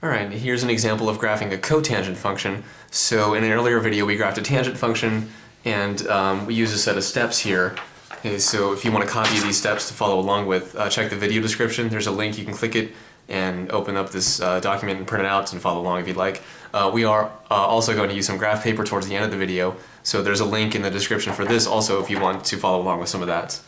Alright, here's an example of graphing a cotangent function. So in an earlier video we graphed a tangent function and we use a set of steps here. Okay, so if you want to copy these steps to follow along with, check the video description. There's a link, you can click it and open up this document and print it out and follow along if you'd like. We are also going to use some graph paper towards the end of the video, so there's a link in the description for this also if you want to follow along with some of that.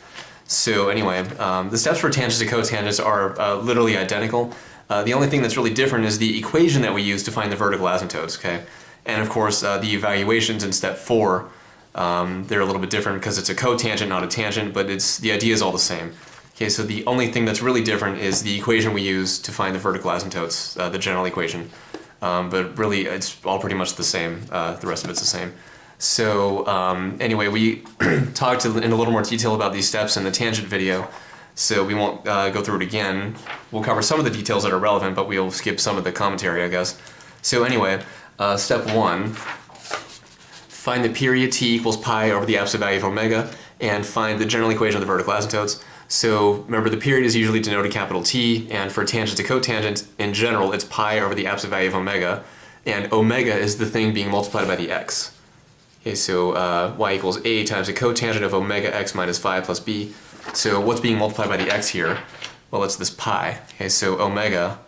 So anyway, the steps for tangents and cotangents are literally identical. The only thing that's really different is the equation that we use to find the vertical asymptotes, okay? And of course, the evaluations in step 4, they're a little bit different because it's a cotangent, not a tangent, but the idea is all the same. Okay, so the only thing that's really different is the equation we use to find the vertical asymptotes, the general equation. But really, it's all pretty much the same. The rest of it's the same. So anyway, we talked in a little more detail about these steps in the tangent video, so we won't go through it again. We'll cover some of the details that are relevant, but we'll skip some of the commentary, I guess. So anyway, step 1, find the period t equals pi over the absolute value of omega, and find the general equation of the vertical asymptotes. So remember, the period is usually denoted capital T, and for tangent to cotangent, in general, it's pi over the absolute value of omega, and omega is the thing being multiplied by the x. Okay, so y equals a times the cotangent of omega x minus phi plus b. So what's being multiplied by the x here? Well, it's this pi. Okay, so omega,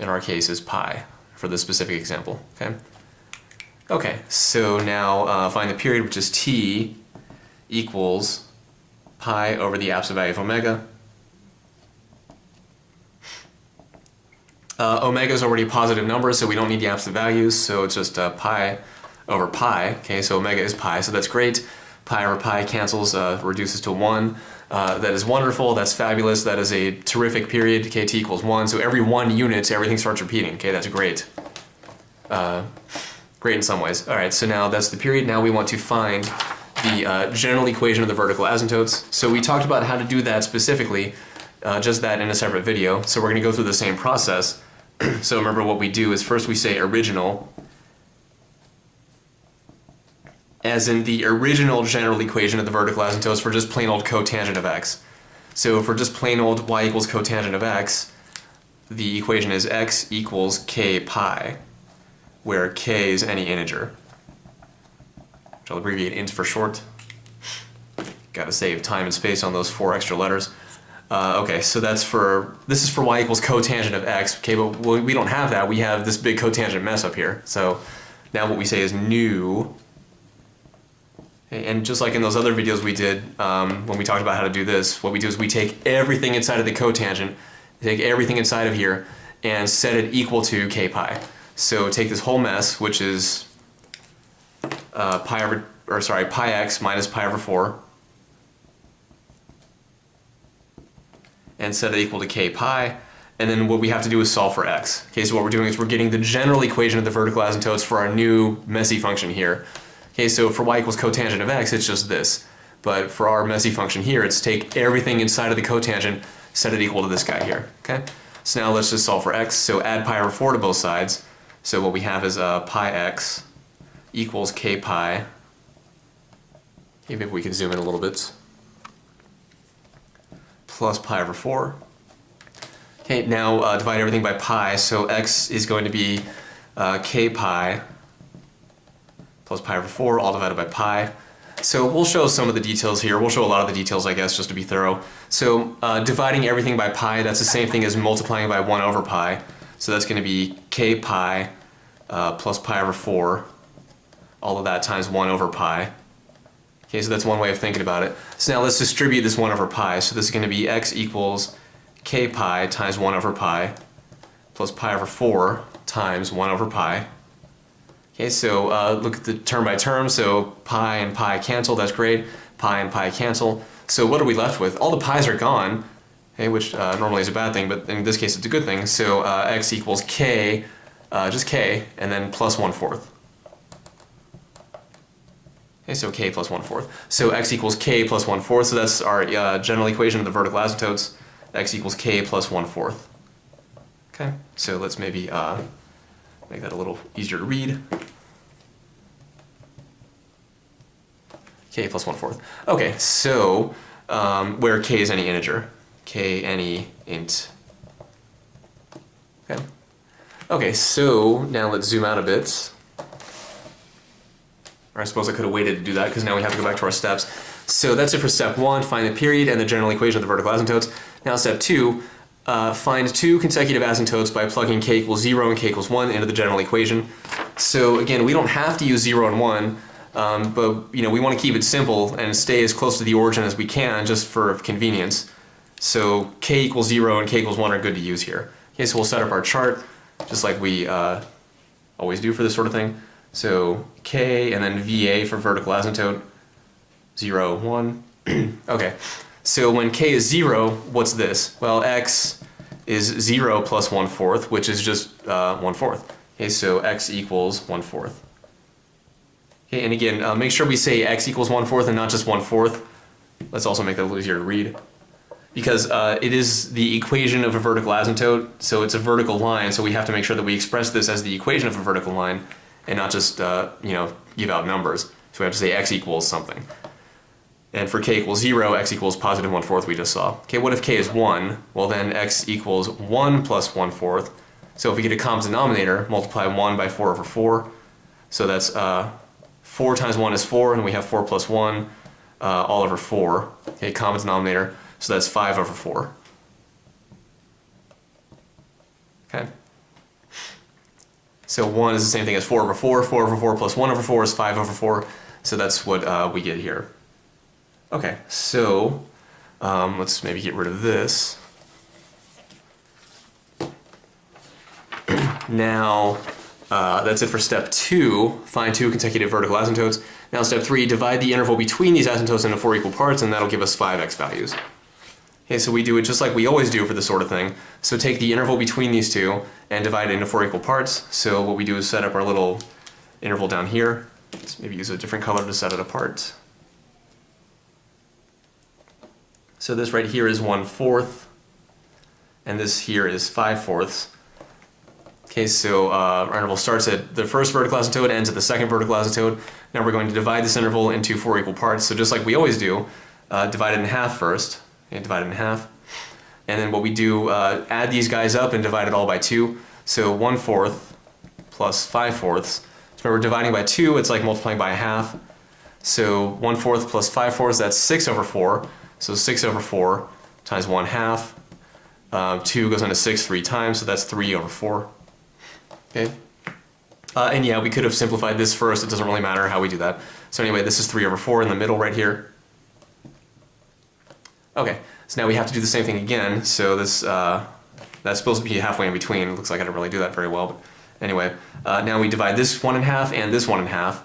in our case, is pi for this specific example. Okay. Okay, so now find the period, which is t equals pi over the absolute value of omega. Omega is already a positive number, so we don't need the absolute values, so it's just pi over pi. Okay, so omega is pi, so that's great. Pi over pi cancels, reduces to 1. That is wonderful, that's fabulous, that is a terrific period. Okay, t equals 1, so every 1 unit, everything starts repeating. Okay, that's great. Great in some ways. Alright, so now that's the period. Now we want to find the general equation of the vertical asymptotes. So we talked about how to do that specifically, just that in a separate video. So we're going to go through the same process. So remember, what we do is first we say original, as in the original general equation of the vertical asymptotes for just plain old cotangent of x. So for just plain old y equals cotangent of x, the equation is x equals k pi, where k is any integer. Which I'll abbreviate int for short. Gotta save time and space on those 4 extra letters. Okay, so this is for y equals cotangent of x, okay, but we don't have that, we have this big cotangent mess up here. So now what we say is new, okay, and just like in those other videos we did, when we talked about how to do this, what we do is we take everything inside of the cotangent, take everything inside of here, and set it equal to k pi. So take this whole mess, which is pi x minus pi over 4, and set it equal to k pi, and then what we have to do is solve for x. Okay, so what we're doing is we're getting the general equation of the vertical asymptotes for our new messy function here. Okay, so for y equals cotangent of x, it's just this. But for our messy function here, it's take everything inside of the cotangent, set it equal to this guy here. Okay, so now let's just solve for x. So add pi over 4 to both sides. So what we have is pi x equals k pi. Okay, maybe we can zoom in a little bit. Plus pi over 4. Okay, now divide everything by pi, so x is going to be k pi plus pi over 4, all divided by pi. So we'll show some of the details here. We'll show a lot of the details, I guess, just to be thorough. So dividing everything by pi, that's the same thing as multiplying by 1 over pi. So that's going to be k pi plus pi over 4, all of that times 1 over pi. Okay, so that's one way of thinking about it. So now let's distribute this 1 over pi. So this is going to be x equals k pi times 1 over pi plus pi over 4 times 1 over pi. Okay, so look at the term by term. So pi and pi cancel, that's great. Pi and pi cancel. So what are we left with? All the pi's are gone, okay, which normally is a bad thing, but in this case it's a good thing. So x equals k, just k, and then plus 1/4. Okay, so k plus 1/4. So x equals k plus 1/4, so that's our general equation of the vertical asymptotes. X equals k plus 1/4. Okay, so let's maybe make that a little easier to read. K plus 1/4. Okay, so where k is any integer. K any int. Okay. Okay, so now let's zoom out a bit. Or I suppose I could have waited to do that because now we have to go back to our steps. So that's it for step 1, find the period and the general equation of the vertical asymptotes. Now step 2, find two consecutive asymptotes by plugging k equals 0 and k equals 1 into the general equation. So again, we don't have to use 0 and 1, but we want to keep it simple and stay as close to the origin as we can just for convenience. So k equals 0 and k equals 1 are good to use here. Okay, so we'll set up our chart just like we always do for this sort of thing. So k and then VA for vertical asymptote, 0, 1. Okay, so when k is 0, what's this? Well, x is 0 plus 1/4, which is just 1/4. Okay, so x equals 1/4. Okay, and again, make sure we say x equals 1/4 and not just 1/4. Let's also make that a little easier to read. Because it is the equation of a vertical asymptote, so it's a vertical line, so we have to make sure that we express this as the equation of a vertical line and not just, give out numbers. So we have to say x equals something. And for k equals 0, x equals positive 1/4 we just saw. Okay, what if k is 1? Well then x equals 1 plus 1/4. So if we get a common denominator, multiply 1 by 4 over 4. So that's 4 times 1 is 4, and we have 4 plus 1 all over 4. Okay, common denominator. So that's 5 over 4. Okay. So 1 is the same thing as 4 over 4. 4 over 4 plus 1 over 4 is 5 over 4. So that's what we get here. Okay, so let's maybe get rid of this. Now, that's it for step 2. Find two consecutive vertical asymptotes. Now step 3, divide the interval between these asymptotes into 4 equal parts, and that'll give us 5 x values. Okay, so we do it just like we always do for this sort of thing. So take the interval between these two and divide it into 4 equal parts. So what we do is set up our little interval down here. Let's maybe use a different color to set it apart. So this right here is 1/4, and this here is 5/4. Okay, so our interval starts at the first vertical asymptote, ends at the second vertical asymptote. Now we're going to divide this interval into 4 equal parts. So just like we always do, divide it in half first. Okay, divide it in half. And then what we do, add these guys up and divide it all by 2. So 1/4 plus 5/4. So remember, dividing by 2, it's like multiplying by a half. So 1/4 plus 5/4, that's 6 over 4. So 6 over 4 times 1/2. 2 goes into 6 3 times, so that's 3 over 4. Okay. And yeah, we could have simplified this first. It doesn't really matter how we do that. So anyway, this is 3 over 4 in the middle right here. Okay, so now we have to do the same thing again. So this that's supposed to be halfway in between. It looks like I didn't really do that very well. But anyway, now we divide this one in half and this one in half.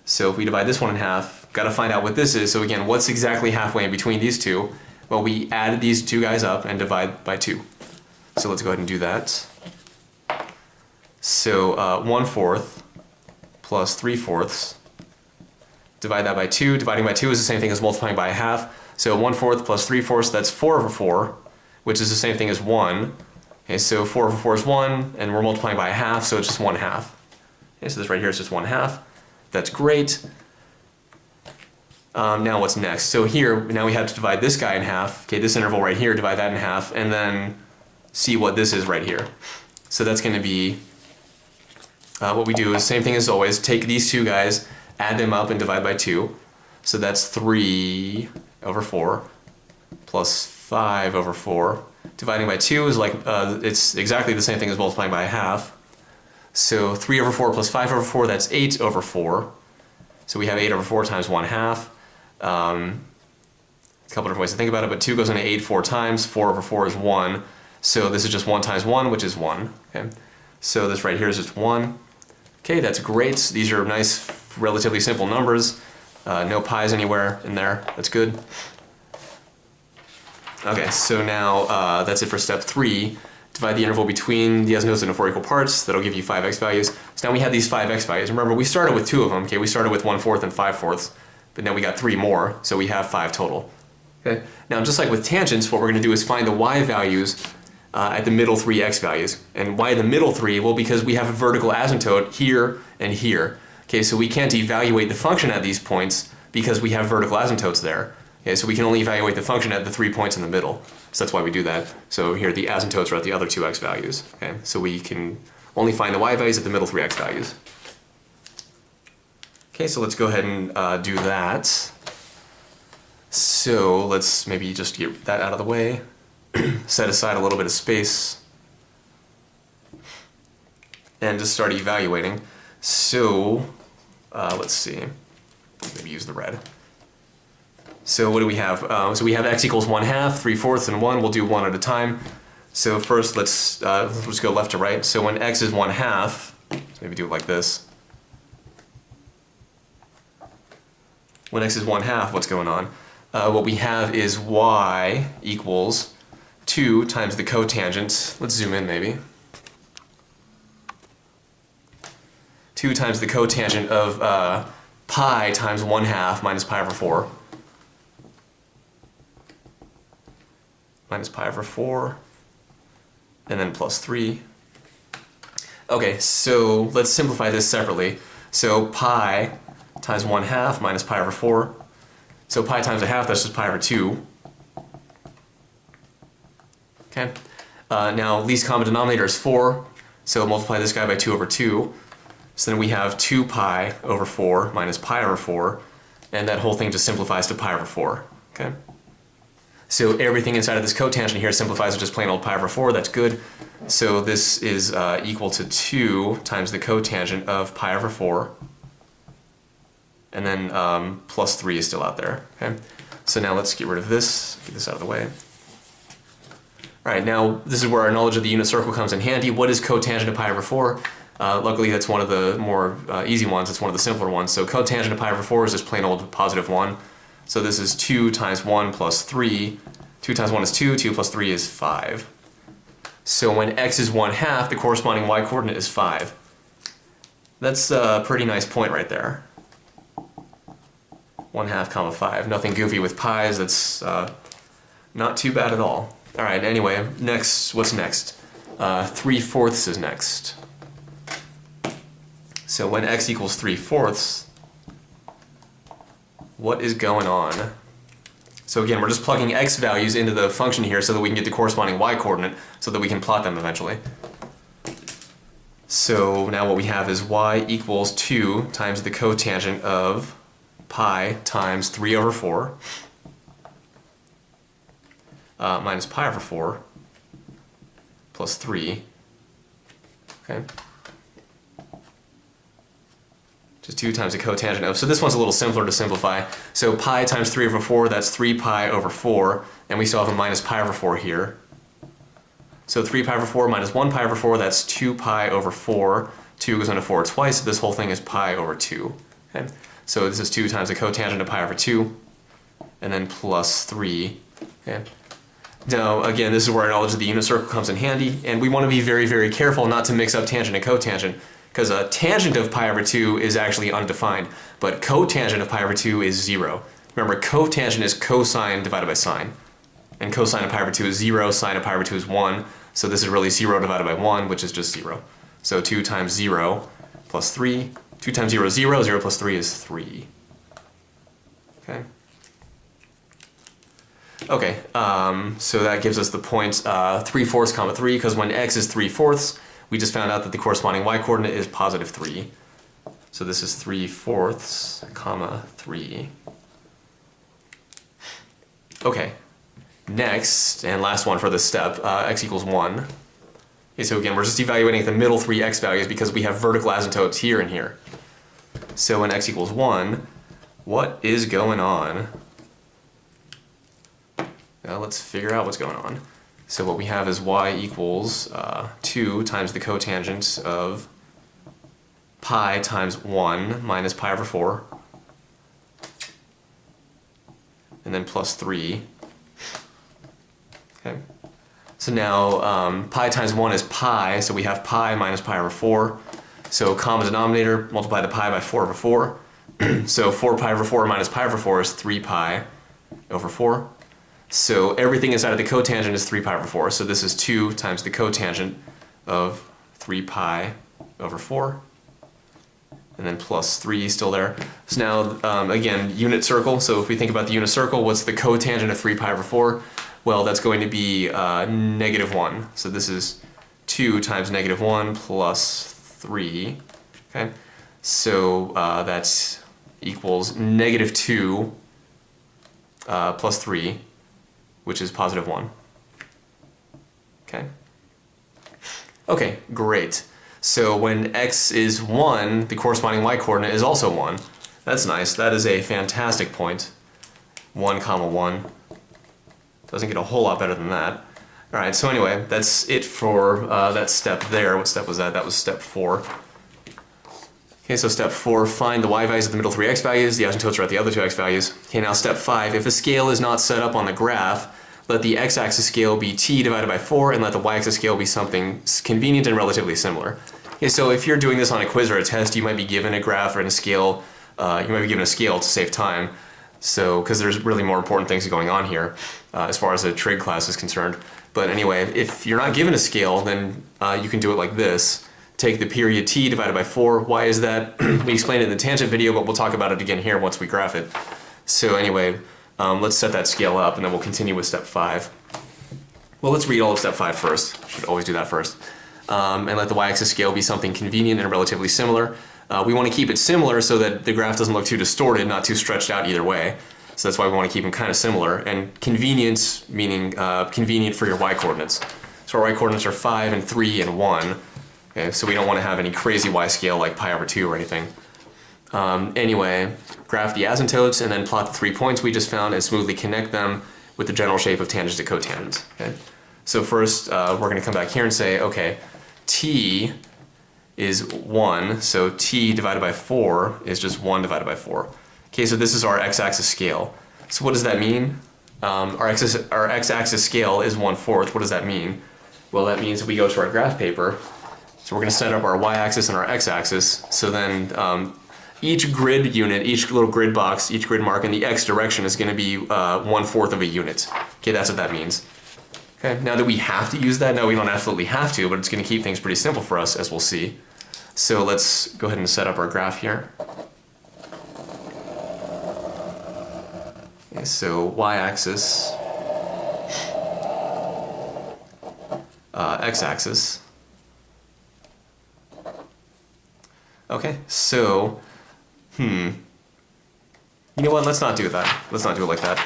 So if we divide this one in half, got to find out what this is. So again, what's exactly halfway in between these two? Well, we added these two guys up and divide by 2. So let's go ahead and do that. So 1/4 plus 3/4. Divide that by 2. Dividing by 2 is the same thing as multiplying by a half. So 1/4 plus 3/4, that's 4 over 4, which is the same thing as 1. Okay, so 4 over 4 is 1, and we're multiplying by a half, so it's just 1/2. Okay, so this right here is just 1/2. That's great. Now what's next? So here, now we have to divide this guy in half. Okay, this interval right here, divide that in half, and then see what this is right here. So that's going to be, what we do is same thing as always, take these two guys, add them up and divide by 2. So that's 3 over 4 plus 5 over 4. Dividing by 2 is like, it's exactly the same thing as multiplying by a half. So 3 over 4 plus 5 over 4, that's 8 over 4. So we have 8 over 4 times 1/2. A couple different ways to think about it, but 2 goes into 8 4 times. 4 over 4 is 1. So this is just 1 times 1, which is 1. Okay. So this right here is just 1. Okay, that's great. These are nice, relatively simple numbers. No pi's anywhere in there. That's good. Okay, so now that's it for step 3. Divide the interval between the asymptotes into 4 equal parts. That'll give you 5 x values. So now we have these 5 x values. Remember, we started with 2 of them. Okay, we started with 1/4 and 5/4, but now we got 3 more, so we have 5 total. Okay. Now, just like with tangents, what we're going to do is find the y values at the middle 3 x values. And why the middle 3? Well, because we have a vertical asymptote here and here. Okay, so we can't evaluate the function at these points because we have vertical asymptotes there. Okay, so we can only evaluate the function at the 3 points in the middle. So that's why we do that. So here the asymptotes are at the other 2 x values. Okay, so we can Only find the y values at the middle three x values. Okay, so let's go ahead and do that. So let's maybe just get that out of the way. Set aside a little bit of space. And just start evaluating. So, let's see. Maybe use the red. So what do we have? So we have x equals 1/2, 3/4, and 1. We'll do one at a time. So first, let's go left to right. So when x is 1/2, let's maybe do it like this. When x is 1/2, what's going on? What we have is y equals 2 times the cotangent. Let's zoom in maybe. 2 times the cotangent of pi times 1/2 minus pi over 4. Minus pi over 4. And then plus 3. Okay, so let's simplify this separately. So pi times 1/2 minus pi over 4. So pi times 1/2, that's just pi over 2. Okay. Now least common denominator is 4. So multiply this guy by 2 over 2. So then we have 2 pi over 4 minus pi over 4. And that whole thing just simplifies to pi over 4. Okay. So everything inside of this cotangent here simplifies to just plain old pi over 4. That's good. So this is equal to 2 times the cotangent of pi over 4. And then plus 3 is still out there. Okay. So now let's get rid of this. Get this out of the way. All right, now this is where our knowledge of the unit circle comes in handy. What is cotangent of pi over 4? Luckily, that's one of the more easy ones. It's one of the simpler ones. So cotangent of pi over 4 is just plain old positive 1. So this is 2 times 1 plus 3. 2 times 1 is 2. 2 plus 3 is 5. So when x is 1/2, the corresponding y-coordinate is 5. That's a pretty nice point right there. 1/2 comma 5. Nothing goofy with pi's. That's not too bad at all. All right, anyway, next, what's next? 3/4 is next. So when x equals 3/4, what is going on? So again, we're just plugging x values into the function here so that we can get the corresponding y-coordinate so that we can plot them eventually. So now what we have is y equals 2 times the cotangent of pi times 3 over 4 minus pi over 4 plus 3. Okay. Just 2 times the cotangent of, so this one's a little simpler to simplify. So pi times 3 over 4, that's 3 pi over 4, and we still have a minus pi over 4 here. So 3 pi over 4 minus 1 pi over 4, that's 2 pi over 4. 2 goes into 4 twice, so this whole thing is pi over 2. Okay? So this is 2 times the cotangent of pi over 2, and then plus 3. Okay? Now, again, this is where our knowledge of the unit circle comes in handy, and we want to be very, very careful not to mix up tangent and cotangent, because a tangent of pi over 2 is actually undefined, but cotangent of pi over 2 is 0. Remember, cotangent is cosine divided by sine, and cosine of pi over 2 is 0, sine of pi over 2 is 1, so this is really 0 divided by 1, which is just 0. So 2 times 0 plus 3, 2 times 0 is 0, 0 plus 3 is 3. Okay. Okay, so that gives us the point 3/4 comma 3, because when x is 3/4, we just found out that the corresponding y-coordinate is positive 3. So this is 3/4 comma 3. Okay, next and last one for this step, x equals 1. Okay, so again, we're just evaluating the middle three x values because we have vertical asymptotes here and here. So when x equals 1, what is going on? Now let's figure out what's going on. So what we have is y equals 2 times the cotangent of pi times 1 minus pi over 4. And then plus 3. Okay. So now pi times 1 is pi, so we have pi minus pi over 4. So common denominator, multiply the pi by 4 over 4. So 4 pi over 4 minus pi over 4 is 3 pi over 4. So everything inside of the cotangent is 3 pi over 4. So this is 2 times the cotangent of 3 pi over 4. And then plus 3 still there. So now, again, unit circle. So if we think about the unit circle, what's the cotangent of 3 pi over 4? Well, that's going to be -1. So this is 2 times negative 1 plus 3. Okay, so that equals negative 2 plus 3, which is positive 1. Okay. Okay, great. So when x is 1, the corresponding y coordinate is also 1. That's nice. That is a fantastic point. 1 comma 1. Doesn't get a whole lot better than that. Alright, so anyway, that's it for that step there. What step was that? That was step 4. Okay, so step 4, find the y values at the middle 3 x values. The asymptotes are at the other 2 x values. Okay, now step 5, if a scale is not set up on the graph, let the x-axis scale be t divided by 4, and let the y-axis scale be something convenient and relatively similar. Okay, so if you're doing this on a quiz or a test, you might be given a graph or a scale. You might be given a scale to save time. So, because there's really more important things going on here as far as a trig class is concerned. But anyway, if you're not given a scale, then you can do it like this. Take the period t divided by 4. Why is that? We explained it in the tangent video, but we'll talk about it again here once we graph it. So anyway, let's set that scale up, and then we'll continue with step 5. Well, let's read all of step 5 first. Should always do that first. And let the y-axis scale be something convenient and relatively similar. We want to keep it similar so that the graph doesn't look too distorted, not too stretched out either way. So that's why we want to keep them kind of similar. And convenience, meaning convenient for your y-coordinates. So our y-coordinates are 5 and 3 and 1. Okay, so we don't want to have any crazy y-scale like pi over 2 or anything. Anyway, graph the asymptotes and then plot the 3 points we just found and smoothly connect them with the general shape of tangents to cotangents. Okay? So first, we're going to come back here and say, okay, t is 1, so t divided by 4 is just 1 divided by 4. Okay, so this is our x-axis scale. So what does that mean? Our x-axis scale is 1/4. What does that mean? Well, that means if we go to our graph paper, so we're going to set up our y-axis and our x-axis. So then each grid unit, each little grid box, each grid mark in the x direction is going to be 1/4 of a unit. Okay, that's what that means. Okay, now that we have to use that, no, we don't absolutely have to, but it's going to keep things pretty simple for us, as we'll see. So let's go ahead and set up our graph here. Okay, so y-axis, x-axis. Okay, so, you know what, let's not do that. Let's not do it like that.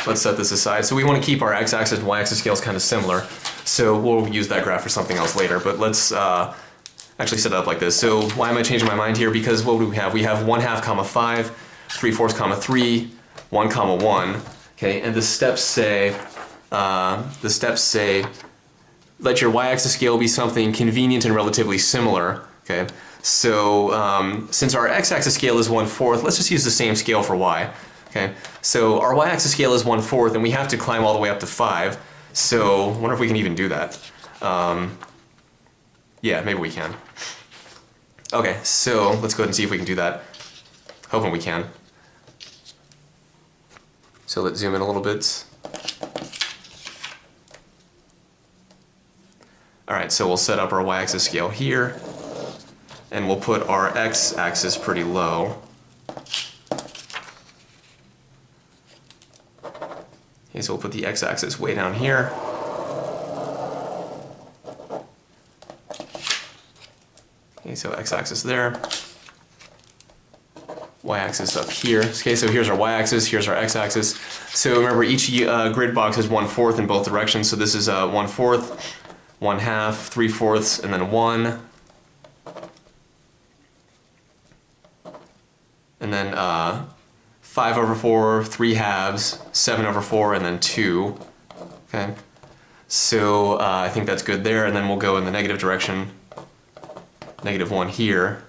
Let's set this aside. So we want to keep our x-axis and y-axis scales kind of similar. So we'll use that graph for something else later, but let's actually set it up like this. So why am I changing my mind here? Because what do we have? We have 1/2 comma 5, 3/4 comma 3, 1 comma 1. Okay, and the steps say, let your y-axis scale be something convenient and relatively similar. Okay, so since our x-axis scale is 1/4, let's just use the same scale for y. Okay, so our y-axis scale is 1/4, and we have to climb all the way up to 5. So I wonder if we can even do that. Yeah, maybe we can. Okay, so let's go ahead and see if we can do that. Hoping we can. So let's zoom in a little bit. Alright, so we'll set up our y-axis scale here, and we'll put our x-axis pretty low. Okay, so we'll put the x-axis way down here. Okay, so x-axis there. Y-axis up here. Okay, so here's our y-axis, here's our x-axis. So remember, each grid box is 1/4 in both directions. So this is 1/4, 1/2, 3/4, and then 1. And then 5/4, 3/2, 7/4, and then 2. Okay, so I think that's good there, and then we'll go in the negative direction. -1 here.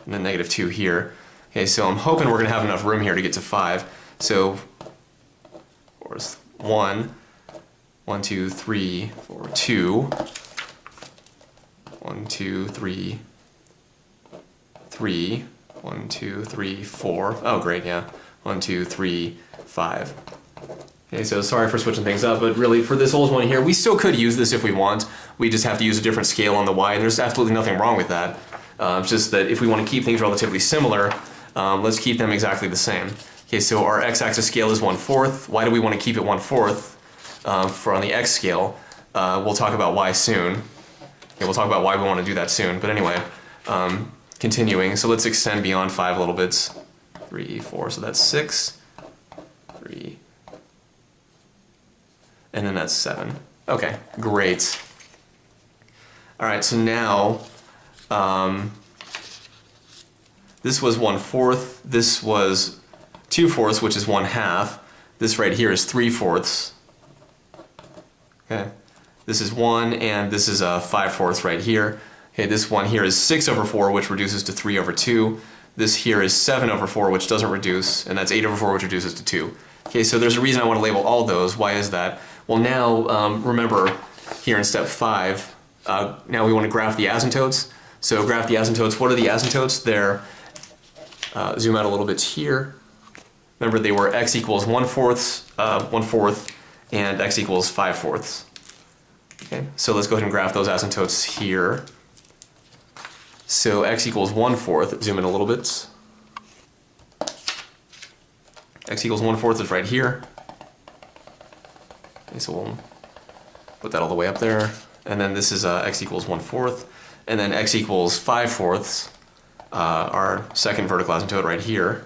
And then -2 here. Okay, so I'm hoping we're going to have enough room here to get to 5. So, 1, 1, 2, 3, 4, 2. 1, 2, 3, 3. 1, 2, 3, 4. Oh, great, yeah. 1, 2, 3, 5. Okay, so sorry for switching things up, but really for this old one here, we still could use this if we want. We just have to use a different scale on the y, and there's absolutely nothing wrong with that. It's just that if we want to keep things relatively similar, let's keep them exactly the same. Okay, so our x-axis scale is 1/4. Why do we want to keep it 1/4? for on the x scale. We'll talk about why soon. Okay, we'll talk about why we want to do that soon. But anyway, continuing. So let's extend beyond 5 little bits. 3, 4, so that's 6. 3. And then that's 7. Okay, great. All right, so now this was 1/4. This was 2/4, which is 1/2. This right here is 3/4. Okay, this is 1, and this is 5/4 right here. Okay, this one here is 6/4, which reduces to 3/2. This here is 7/4, which doesn't reduce, and that's 8/4, which reduces to 2. Okay, so there's a reason I want to label all those. Why is that? Well, now remember here in step 5, now we want to graph the asymptotes. So graph the asymptotes. What are the asymptotes? They're zoom out a little bit here. Remember, they were x equals 1/4, and x equals 5/4. Okay, so let's go ahead and graph those asymptotes here. So x equals 1/4. Zoom in a little bit. X equals 1/4 is right here. Okay, so we'll put that all the way up there. And then this is x equals 1/4. And then x equals 5/4, our second vertical asymptote right here.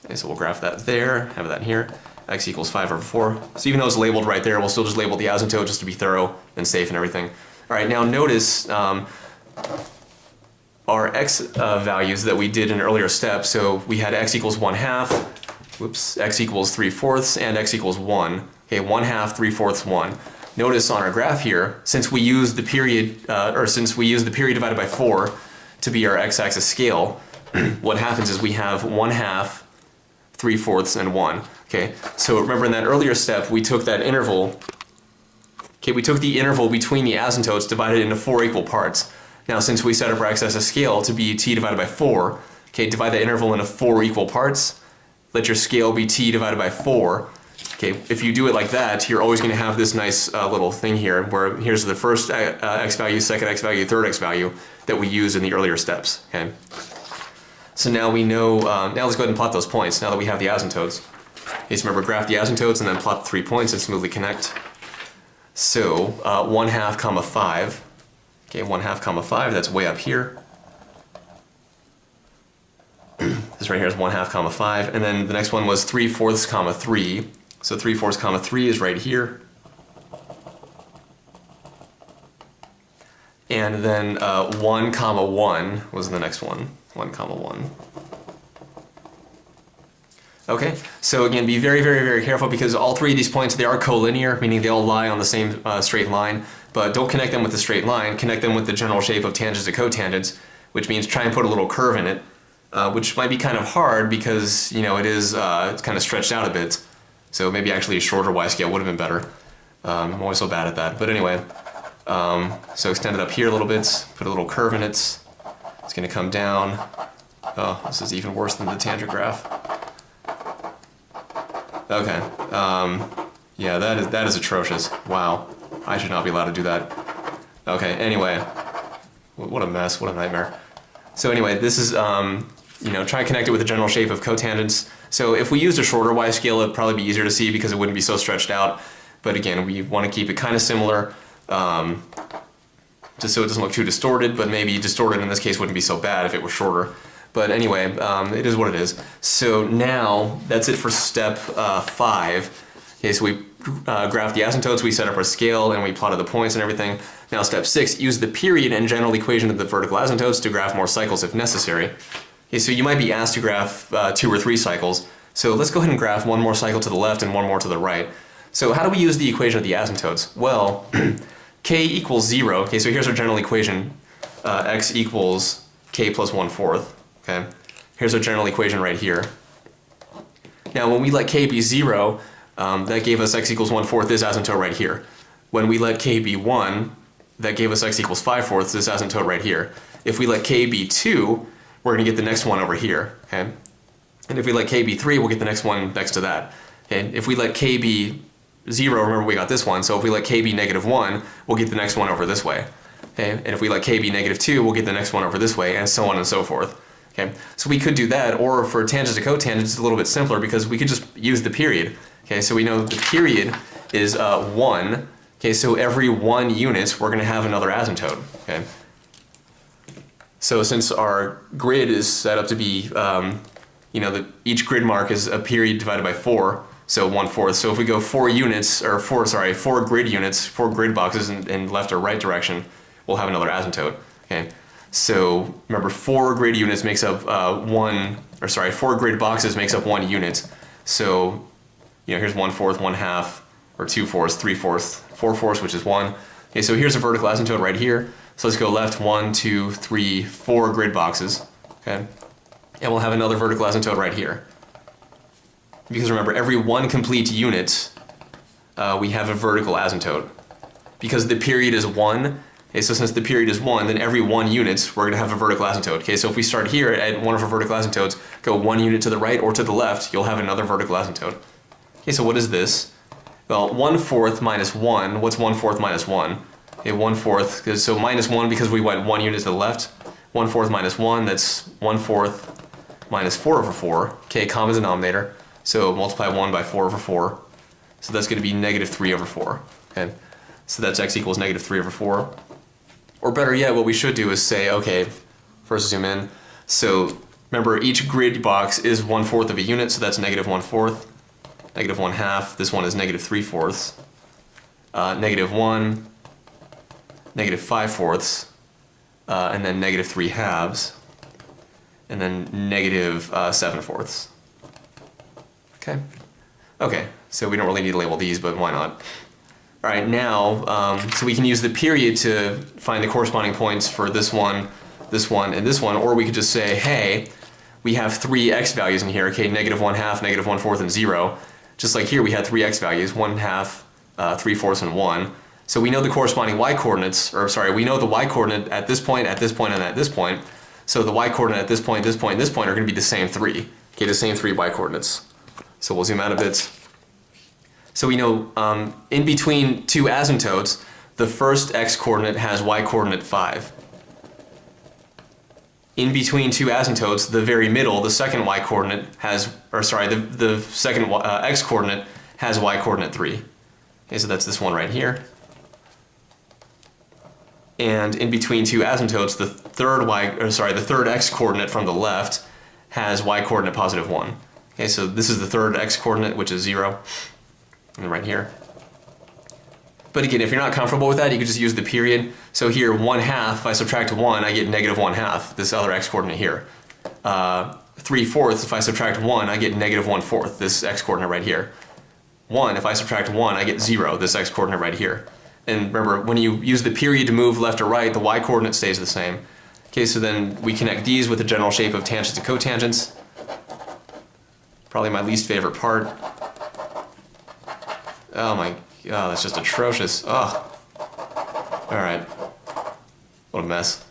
Okay, so we'll graph that there, have that here. X equals 5/4. So even though it's labeled right there, we'll still just label the asymptote just to be thorough and safe and everything. All right, now notice our x values that we did in an earlier step. So we had x equals 1/2, whoops, x equals 3/4, and x equals 1. Okay, 1/2, 3/4, 1. Notice on our graph here, since we use the period, divided by 4 to be our x-axis scale, what happens is we have 1/2, 3/4, and 1. Okay, so remember in that earlier step, we took that interval. Okay, we took the interval between the asymptotes, divided it into 4 equal parts. Now, since we set up our x-axis scale to be t divided by 4, okay, divide that interval into 4 equal parts. Let your scale be t divided by 4. Okay, if you do it like that, you're always going to have this nice little thing here, where here's the first x value, second x value, third x value that we used in the earlier steps. Okay, so now we know. Now let's go ahead and plot those points. Now that we have the asymptotes. Okay, so remember, graph the asymptotes and then plot the 3 points and smoothly connect. So 1/2, 5. Okay, 1/2, 5, that's way up here. This right here is 1/2, 5, and then the next one was 3/4, 3. So 3/4, 3 is right here. And then 1, 1 was the next one. 1, 1. Okay, so again, be very, very, very careful because all 3 of these points, they are collinear, meaning they all lie on the same straight line, but don't connect them with the straight line, connect them with the general shape of tangents and cotangents, which means try and put a little curve in it, which might be kind of hard because, you know, it's kind of stretched out a bit. So maybe actually a shorter y-scale would have been better. I'm always so bad at that. But anyway, so extend it up here a little bit, put a little curve in it. It's going to come down. Oh, this is even worse than the tangent graph. Okay, yeah, that is atrocious. Wow, I should not be allowed to do that. Okay, anyway, what a mess, what a nightmare. So anyway, this is, you know, try and connect it with the general shape of cotangents. So if we used a shorter y-scale, it'd probably be easier to see because it wouldn't be so stretched out. But again, we want to keep it kind of similar, just so it doesn't look too distorted, but maybe distorted in this case wouldn't be so bad if it was shorter. But anyway, it is what it is. So now, that's it for step 5. Okay, so we graphed the asymptotes, we set up our scale, and we plotted the points and everything. Now step 6, use the period and general equation of the vertical asymptotes to graph more cycles if necessary. Okay, so you might be asked to graph 2 or 3 cycles. So let's go ahead and graph 1 more cycle to the left and 1 more to the right. So how do we use the equation of the asymptotes? Well, k equals 0. Okay, so here's our general equation. X equals k plus 1/4. Okay, here's our general equation right here. Now, when we let k be 0, that gave us x equals 1/4, this asymptote right here. When we let k be 1, that gave us x equals 5/4, this asymptote right here. If we let k be 2, we're going to get the next one over here. Okay, and if we let k be 3, we'll get the next one next to that. Okay, if we let k be 0, remember we got this one, so if we let k be -1, we'll get the next one over this way. Okay, and if we let k be -2, we'll get the next one over this way, and so on and so forth. Okay, so we could do that, or for tangents to cotangents, it's a little bit simpler because we could just use the period. Okay, so we know the period is 1. Okay, so every 1 unit, we're going to have another asymptote. Okay. So since our grid is set up to be, each grid mark is a period divided by 4, so 1/4. So if we go 4 grid units, 4 grid boxes in left or right direction, we'll have another asymptote. Okay. So remember, 4 grid units makes up 4 grid boxes makes up 1 unit. So, here's 1/4, 1/2, or 2/4, 3/4, 4/4, which is 1. Okay, so here's a vertical asymptote right here. So let's go left 1, 2, 3, 4 grid boxes. Okay, and we'll have another vertical asymptote right here. Because remember, every 1 complete unit, we have a vertical asymptote. Because the period is 1. Okay, so since the period is 1, then every 1 unit, we're going to have a vertical asymptote. Okay, so if we start here at one of our vertical asymptotes, go 1 unit to the right or to the left, you'll have another vertical asymptote. Okay, so what is this? Well, 1/4 minus 1, what's 1/4 minus 1? Okay, 1/4, so minus 1 because we went 1 unit to the left. 1/4 minus 1, that's 1/4 minus 4/4. Okay, common denominator. So multiply 1 by 4/4. So that's going to be negative 3/4. Okay, so that's x equals negative 3/4. Or better yet, what we should do is say, okay, first zoom in. So remember, each grid box is 1/4 of a unit, so that's negative 1/4, negative 1/2. This one is negative 3/4, negative 1, negative 5/4, and then negative 3/2, and then negative 7/4. Okay. Okay, so we don't really need to label these, but why not? All right, now, so we can use the period to find the corresponding points for this one, and this one, or we could just say, hey, we have 3 x values in here, okay, negative 1/2, negative 1/4, and 0. Just like here, we had 3 x values, 1/2, 3/4, and 1. So we know the corresponding y-coordinates, we know the y-coordinate at this point, and at this point. So the y-coordinate at this point, this point, and this point are going to be the same 3. Okay, the same 3 y-coordinates. So we'll zoom out a bit. So we know in between 2 asymptotes, the first x-coordinate has y-coordinate 5. In between 2 asymptotes, the very middle, the second y-coordinate has, the second x-coordinate has y-coordinate 3. Okay, so that's this one right here. And in between 2 asymptotes, the third x-coordinate from the left has y-coordinate positive 1. Okay, so this is the third x-coordinate, which is 0. And right here. But again, if you're not comfortable with that, you can just use the period. So here, 1/2, if I subtract 1, I get negative 1/2, this other x-coordinate here. 3/4, if I subtract 1, I get negative 1/4, this x-coordinate right here. 1, if I subtract 1, I get 0, this x-coordinate right here. And remember, when you use the period to move left or right, the y-coordinate stays the same. Okay, so then we connect these with the general shape of tangents and cotangents. Probably my least favorite part. Oh my god, that's just atrocious. Oh. Alright. What a mess.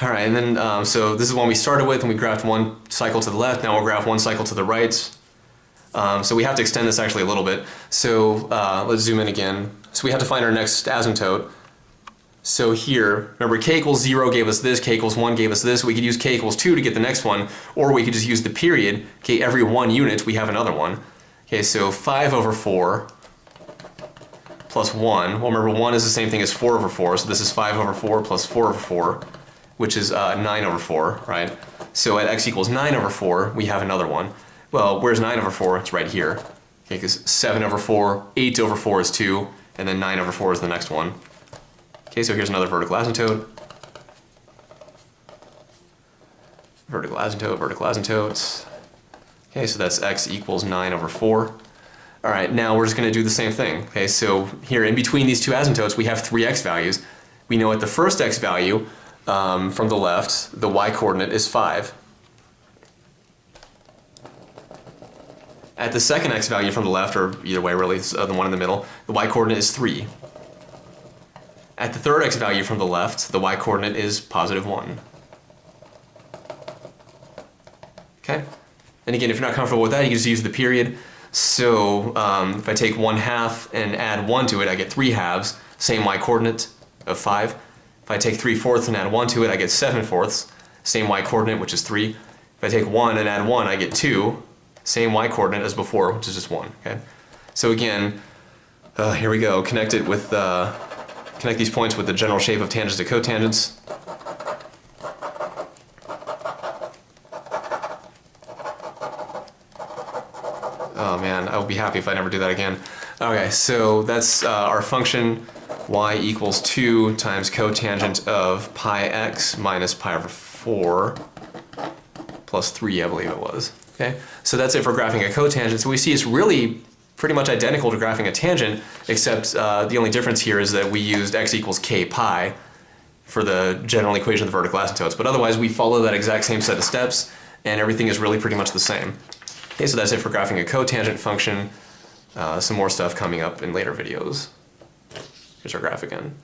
Alright, and then, so this is one we started with, and we graphed 1 cycle to the left, now we'll graph 1 cycle to the right. So we have to extend this actually a little bit. So let's zoom in again. So we have to find our next asymptote. So here, remember k equals 0 gave us this, k equals 1 gave us this. We could use k equals 2 to get the next one, or we could just use the period. Okay, every 1 unit we have another one. Okay, so 5/4 plus 1. Well, remember 1 is the same thing as 4/4, so this is 5/4 plus 4/4, which is 9/4, right? So at x equals 9/4, we have another one. Well, where's 9/4? It's right here. Okay, because 7/4, 8/4 is 2, and then 9/4 is the next one. Okay, so here's another vertical asymptote. Vertical asymptote, vertical asymptote. Okay, so that's x equals 9/4. All right, now we're just going to do the same thing. Okay, so here in between these 2 asymptotes, we have 3 x values. We know at the first x value from the left, the y-coordinate is 5. At the second x value from the left, or either way really, it's the one in the middle, the y-coordinate is 3. At the third x value from the left, the y-coordinate is positive 1. Okay? And again, if you're not comfortable with that, you can just use the period. So if I take 1/2 and add 1 to it, I get 3/2, same y-coordinate of 5. If I take 3/4 and add 1 to it, I get 7/4, same y-coordinate, which is 3. If I take 1 and add 1, I get 2, same y coordinate as before, which is just 1. Okay. So again, here we go. Connect these points with the general shape of tangents and cotangents. Oh man, I will be happy if I never do that again. Okay, so that's our function y equals 2 times cotangent of pi x minus pi over 4 plus 3, I believe it was. Okay, so that's it for graphing a cotangent. So we see it's really pretty much identical to graphing a tangent, except the only difference here is that we used x equals k pi for the general equation of the vertical asymptotes. But otherwise, we follow that exact same set of steps, and everything is really pretty much the same. Okay, so that's it for graphing a cotangent function. Some more stuff coming up in later videos. Here's our graph again.